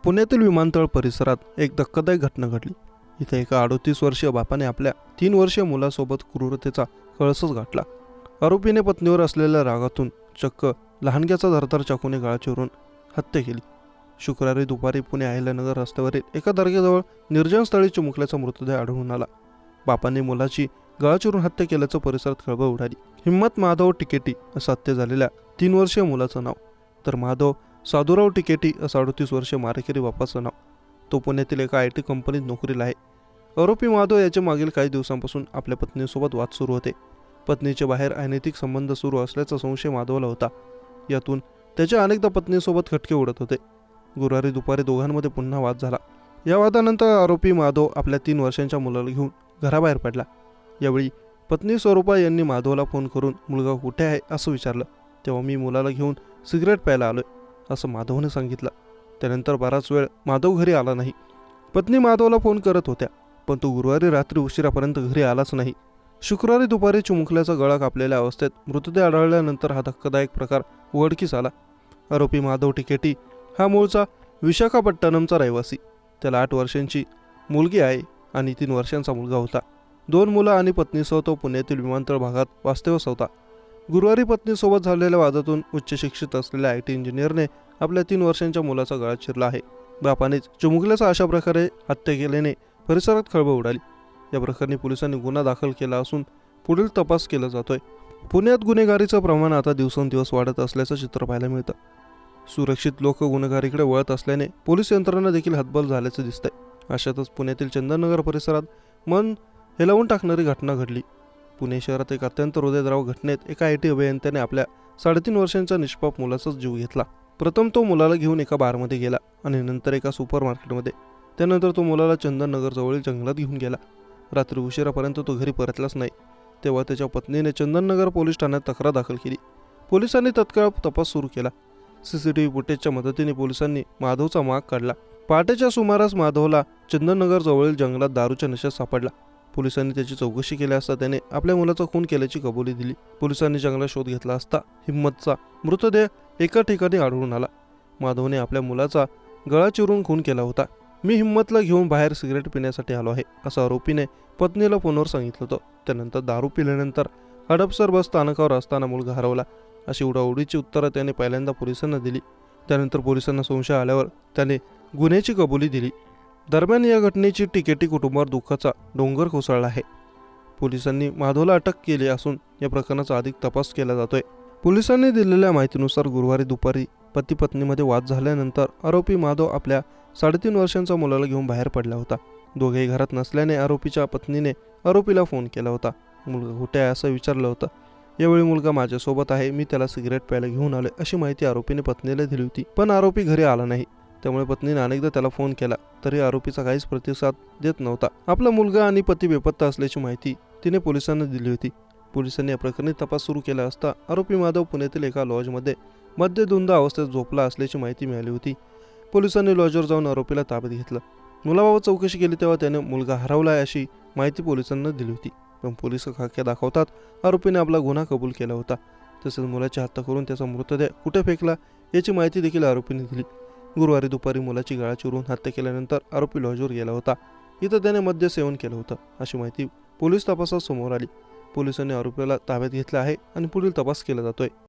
पुण्यातील विमानतळ परिसरात एक धक्कादायक घटना घडली. इथे एका 38 वर्षीय बापाने आपल्या 3 वर्षीय मुलासोबत क्रूरतेचा कळसच गाठला. आरोपीने पत्नीवर असलेल्या रागातून चक्क लहानग्याचा धारदार चाकूने गळा चिरून हत्या केली. शुक्रवारी दुपारी पुणे अहिल्यानगर रस्त्यावरील एका दर्ग्याजवळ निर्जन स्थळी चिमुकल्याचा मृतदेह आढळून आला. बापाने मुलाची गळा चिरून हत्या केल्याचं परिसरात खळबळ उडाली. हिम्मत माधव टिकेटी असं हत्या झालेल्या 3 वर्षीय मुलाचं नाव, तर माधव साधुराव टिकेटी असं 38 वर्षीय मारेकरी बापाचं नाव. तो पुण्यातील एका IT कंपनीत नोकरीला आहे. आरोपी माधव याचे मागील काही दिवसांपासून आपल्या पत्नीसोबत वाद सुरू होते. पत्नीचे बाहेर अनैतिक संबंध सुरू असल्याचा संशय माधवला होता. यातून त्याच्या अनेकदा पत्नीसोबत खटके उडत होते. गुरुवारी दुपारी दोघांमध्ये पुन्हा वाद झाला. या वादानंतर आरोपी माधव आपल्या 3 वर्षांच्या मुलाला घेऊन घराबाहेर पडला. यावेळी पत्नी स्वरूपा यांनी माधवला फोन करून मुलगा कुठे आहे असं विचारलं. तेव्हा मी मुलाला घेऊन सिगरेट प्यायला आलोय असं माधवने सांगितलं. त्यानंतर बराच वेळ माधव घरी आला नाही. पत्नी माधवला फोन करत होत्या, पण तो गुरुवारी रात्री उशिरापर्यंत घरी आलाच नाही. शुक्रवारी दुपारी चिमुकल्याचा गळा कापलेल्या अवस्थेत मृतदेह आढळल्यानंतर हा धक्कादायक प्रकार उघडकीस आला. आरोपी माधव टिकेटी हा मूळचा विशाखापट्टणमचा रहिवासी. त्याला 8 वर्षांची मुलगी आहे आणि 3 वर्षांचा मुलगा होता. 2 मुलं आणि पत्नीसह तो पुण्यातील विमानतळ भागात वास्तव्यास होता. गुरुवारी पत्नीसोबत झालेल्या वादातून उच्च शिक्षित असलेल्या IT इंजिनियरने आपल्या 3 वर्षांच्या मुलाचा गळा चिरला आहे. बापानेच चिमुकल्याचा अशा प्रकारे हत्या केल्याने परिसरात खळबळ उडाली. या प्रकरणी पोलिसांनी गुन्हा दाखल केला असून पुढील तपास केला जातोय. पुण्यात गुन्हेगारीचं प्रमाण आता दिवसेंदिवस वाढत असल्याचं चित्र पाहायला मिळतं. सुरक्षित लोक गुन्हेगारीकडे वळत असल्याने पोलीस यंत्रणा देखील हतबल झाल्याचं दिसतंय. अशातच पुण्यातील चंदननगर परिसरात मन हेलावून टाकणारी घटना घडली. पुणे शहरात एक अत्यंत हृदयद्रावक घटनेत एका IT अभियंत्याने आपल्या 3.5 वर्षांच्या निष्पाप मुलाचाच जीव घेतला. प्रथम तो मुलाला घेऊन एका बारमध्ये गेला आणि नंतर एका सुपर मार्केटमध्ये. त्यानंतर तो मुलाला चंदननगर जवळील जंगलात घेऊन गेला. रात्री उशिरापर्यंत तो घरी परतलाच नाही. तेव्हा त्याच्या पत्नीने चंदननगर पोलीस ठाण्यात तक्रार दाखल केली. पोलिसांनी तत्काळ तपास सुरू केला. CCTV फुटेजच्या मदतीने पोलिसांनी माधवचा माग काढला. पहाटेच्या सुमारास माधवला चंदननगर जवळील जंगलात दारूच्या नशेत सापडला. पोलिसांनी त्याची चौकशी केली असता त्याने आपल्या मुलाचा खून केल्याची कबुली दिली. पोलिसांनी जंगलात शोध घेतला असता हिम्मतचा मृतदेह एका ठिकाणी आढळून आला. माधवने आपल्या मुलाचा गळा चिरून खून केला होता. मी हिम्मतला घेऊन बाहेर सिगरेट पिण्यासाठी आलो आहे असं आरोपीने पत्नीला फोनवर सांगितलं होतं. त्यानंतर दारू पिल्यानंतर हडपसर बस स्थानकावर असताना मुलगा हरवला अशी उडाउडीची उत्तरं त्याने पहिल्यांदा पोलिसांना दिली. त्यानंतर पोलिसांना संशय आल्यावर त्याने गुन्ह्याची कबुली दिली. दरम्यान या घटनेची टिकेटी कुटुंबावर दुःखाचा डोंगर कोसळला आहे. पोलिसांनी माधवला अटक केली असून या प्रकरणाचा अधिक तपास केला जातोय. पोलिसांनी दिलेल्या माहितीनुसार गुरुवारी दुपारी पती पत्नीमध्ये वाद झाल्यानंतर आरोपी माधव आपल्या 3.5 वर्षांच्या मुलाला घेऊन बाहेर पडला होता. दोघेही घरात नसल्याने आरोपीच्या पत्नीने आरोपीला फोन केला होता. मुलगा कुठे आहे असं विचारलं होतं. यावेळी मुलगा माझ्यासोबत आहे, मी त्याला सिगरेट प्यायला घेऊन आलोय अशी माहिती आरोपीने पत्नीला दिली होती. पण आरोपी घरी आला नाही. त्यामुळे पत्नीने अनेकदा त्याला फोन केला तरी आरोपीचा काहीच प्रतिसाद देत नव्हता. आपला मुलगा आणि पती बेपत्ता असल्याची माहिती तिने पोलिसांना दिली होती. पोलिसांनी या प्रकरणी तपास सुरू केला असता आरोपी माधव पुण्यातील एका लॉजमध्ये मद्यधुंद अवस्थेत झोपला असल्याची माहिती मिळाली होती. पोलिसांनी लॉजवर जाऊन आरोपीला ताब्यात घेतलं. मुलाबाबत चौकशी केली तेव्हा त्याने मुलगा हरवलाय अशी माहिती पोलिसांना दिली होती. पण पोलिस खाक्या दाखवतात आरोपीने आपला गुन्हा कबूल केला होता. तसेच मुलाची हत्या करून त्याचा मृतदेह कुठे फेकला याची माहिती देखील आरोपीने दिली. गुरुवारी दुपारी मुलाची गळा चिरून हत्या केल्यानंतर आरोपी लॉजवर गेला होता. इथं त्याने मद्य सेवन केलं होतं अशी माहिती पोलीस तपासात समोर आली. पोलिसांनी आरोपीला ताब्यात घेतलं आहे आणि पुढील तपास केला जातोय.